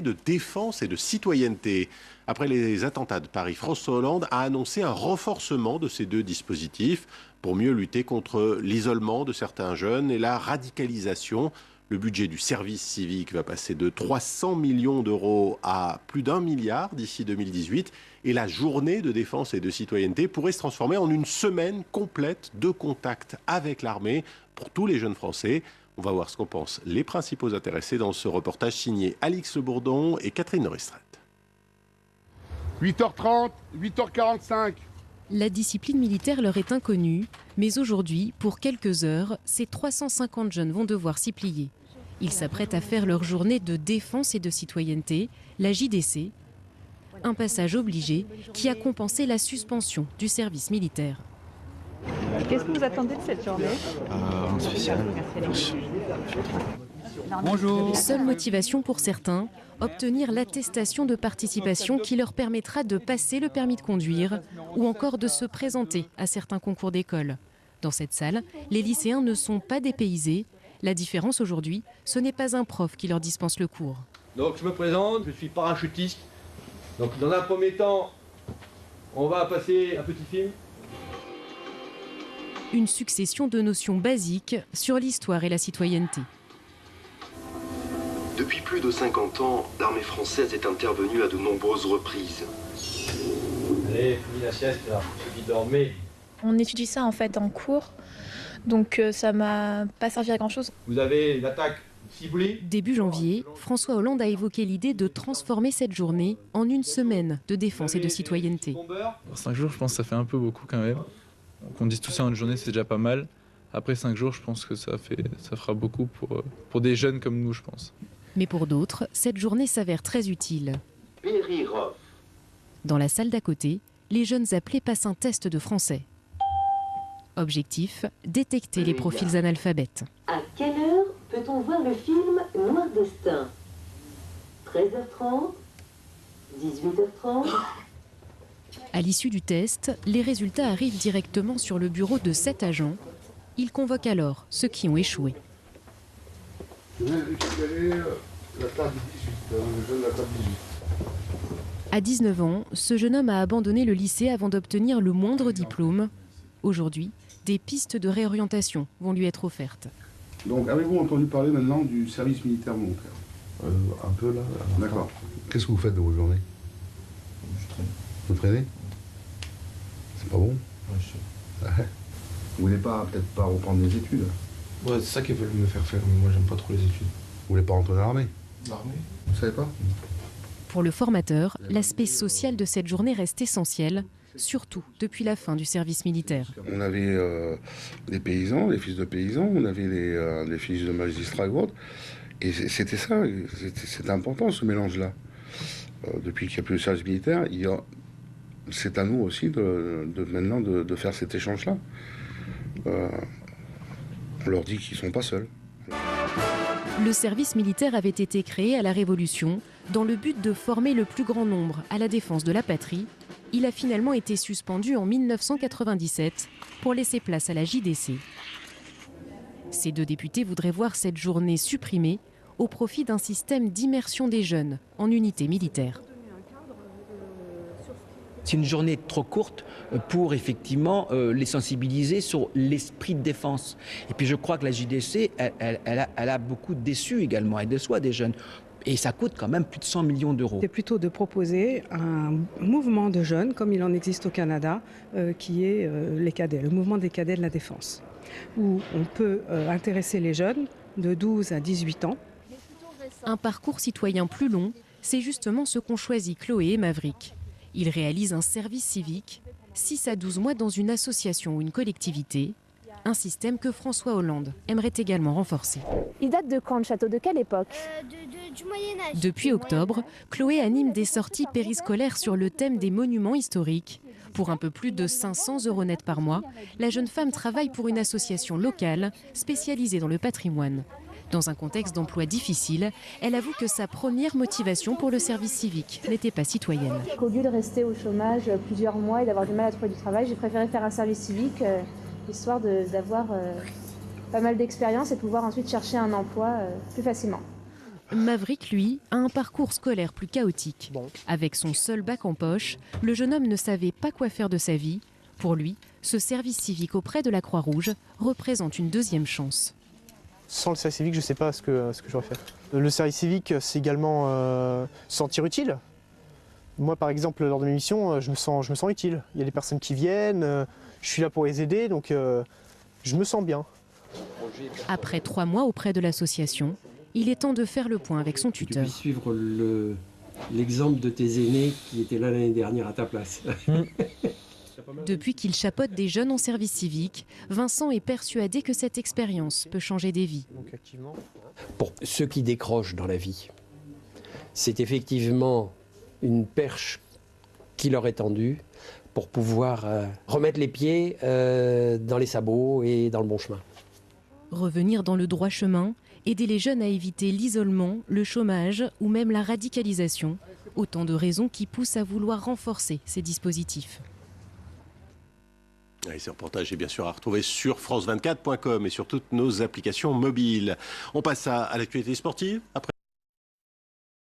de défense et de citoyenneté. Après les attentats de Paris, François Hollande a annoncé un renforcement de ces deux dispositifs pour mieux lutter contre l'isolement de certains jeunes et la radicalisation. Le budget du service civique va passer de 300 millions d'euros à plus d'1 milliard d'ici 2018. Et la journée de défense et de citoyenneté pourrait se transformer en une semaine complète de contact avec l'armée pour tous les jeunes Français. On va voir ce qu'en pensent les principaux intéressés dans ce reportage signé Alix Le Bourdon et Catherine Restrette. 8h30, 8h45. La discipline militaire leur est inconnue, mais aujourd'hui, pour quelques heures, ces 350 jeunes vont devoir s'y plier. Ils s'apprêtent à faire leur journée de défense et de citoyenneté, la JDC, un passage obligé qui a compensé la suspension du service militaire. Qu'est-ce que vous attendez de cette journée? Un spécial. Bonjour. Seule motivation pour certains, obtenir l'attestation de participation qui leur permettra de passer le permis de conduire ou encore de se présenter à certains concours d'école. Dans cette salle, les lycéens ne sont pas dépaysés. La différence aujourd'hui, ce n'est pas un prof qui leur dispense le cours. Donc je me présente, je suis parachutiste. Donc dans un premier temps, on va passer un petit film. Une succession de notions basiques sur l'histoire et la citoyenneté. Depuis plus de 50 ans, l'armée française est intervenue à de nombreuses reprises. Allez, finis la sieste là, je dormez. On étudie ça en fait en cours, donc ça m'a pas servi à grand chose. Vous avez l'attaque ciblée. Début janvier, François Hollande a évoqué l'idée de transformer cette journée en une semaine de défense et de citoyenneté. Pour 5 jours, je pense que ça fait un peu beaucoup quand même. Qu'on dise tout ça en une journée, c'est déjà pas mal. Après 5 jours, je pense que ça fera beaucoup pour des jeunes comme nous, je pense. Mais pour d'autres, cette journée s'avère très utile. Dans la salle d'à côté, les jeunes appelés passent un test de français. Objectif, détecter les profils analphabètes. À quelle heure peut-on voir le film Noir Destin? 13h30? 18h30? À l'issue du test, les résultats arrivent directement sur le bureau de 7 agents. Ils convoquent alors ceux qui ont échoué. Je viens de récupérer la table 18, le jeune de la table 18. À 19 ans, ce jeune homme a abandonné le lycée avant d'obtenir le moindre diplôme. Aujourd'hui, des pistes de réorientation vont lui être offertes. Donc, avez-vous entendu parler maintenant du service militaire volontaire? Un peu là. D'accord. Qu'est-ce que vous faites de vos journées? Je traîne. Vous traînez? C'est pas bon? Ouais, je sais. Vous voulez pas, peut-être pas reprendre des études? Ouais, c'est ça qu'ils veulent me faire faire, mais moi j'aime pas trop les études. Vous voulez pas rentrer dans l'armée? L'armée? Vous savez pas? Pour le formateur, l'aspect social de cette journée reste essentiel, surtout depuis la fin du service militaire. On avait des paysans, des fils de paysans, on avait les fils de magistrats et autres. Et c'était ça, c'était important ce mélange-là. Depuis qu'il n'y a plus de service militaire, c'est à nous aussi maintenant de faire cet échange-là. On leur dit qu'ils ne sont pas seuls. Le service militaire avait été créé à la Révolution dans le but de former le plus grand nombre à la défense de la patrie. Il a finalement été suspendu en 1997 pour laisser place à la JDC. Ces deux députés voudraient voir cette journée supprimée au profit d'un système d'immersion des jeunes en unité militaire. C'est une journée trop courte pour effectivement les sensibiliser sur l'esprit de défense. Et puis je crois que la JDC, elle a beaucoup déçu également, elle déçoit des jeunes. Et ça coûte quand même plus de 100 millions d'euros. C'est plutôt de proposer un mouvement de jeunes, comme il en existe au Canada, qui est les cadets, le mouvement des cadets de la défense, où on peut intéresser les jeunes de 12 à 18 ans. Un parcours citoyen plus long, c'est justement ce qu'ont choisi Chloé et Maverick. Ils réalisent un service civique, 6 à 12 mois dans une association ou une collectivité, un système que François Hollande aimerait également renforcer. Il date de quand le château? De quelle époque? Du Moyen-Âge. Depuis octobre, Chloé anime des sorties périscolaires sur le thème des monuments historiques. Pour un peu plus de 500 € net par mois, la jeune femme travaille pour une association locale spécialisée dans le patrimoine. Dans un contexte d'emploi difficile, elle avoue que sa première motivation pour le service civique n'était pas citoyenne. Au lieu de rester au chômage plusieurs mois et d'avoir du mal à trouver du travail, j'ai préféré faire un service civique, histoire d'avoir pas mal d'expérience et pouvoir ensuite chercher un emploi plus facilement. Maverick, lui, a un parcours scolaire plus chaotique. Avec son seul bac en poche, le jeune homme ne savait pas quoi faire de sa vie. Pour lui, ce service civique auprès de la Croix-Rouge représente une deuxième chance. Sans le service civique, je ne sais pas ce que j'aurais fait. Le service civique, c'est également se sentir utile. Moi, par exemple, lors de mes missions, je me sens utile. Il y a des personnes qui viennent, je suis là pour les aider, donc je me sens bien. Après 3 mois auprès de l'association, il est temps de faire le point avec son tuteur. Tu puisses suivre l'exemple de tes aînés qui étaient là l'année dernière à ta place. Depuis qu'il chapeaute des jeunes en service civique, Vincent est persuadé que cette expérience peut changer des vies. Pour ceux qui décrochent dans la vie, c'est effectivement une perche qui leur est tendue pour pouvoir remettre les pieds dans les sabots et dans le bon chemin. Revenir dans le droit chemin, aider les jeunes à éviter l'isolement, le chômage ou même la radicalisation, autant de raisons qui poussent à vouloir renforcer ces dispositifs. Et ce reportage est bien sûr à retrouver sur france24.com et sur toutes nos applications mobiles. On passe à l'actualité sportive après.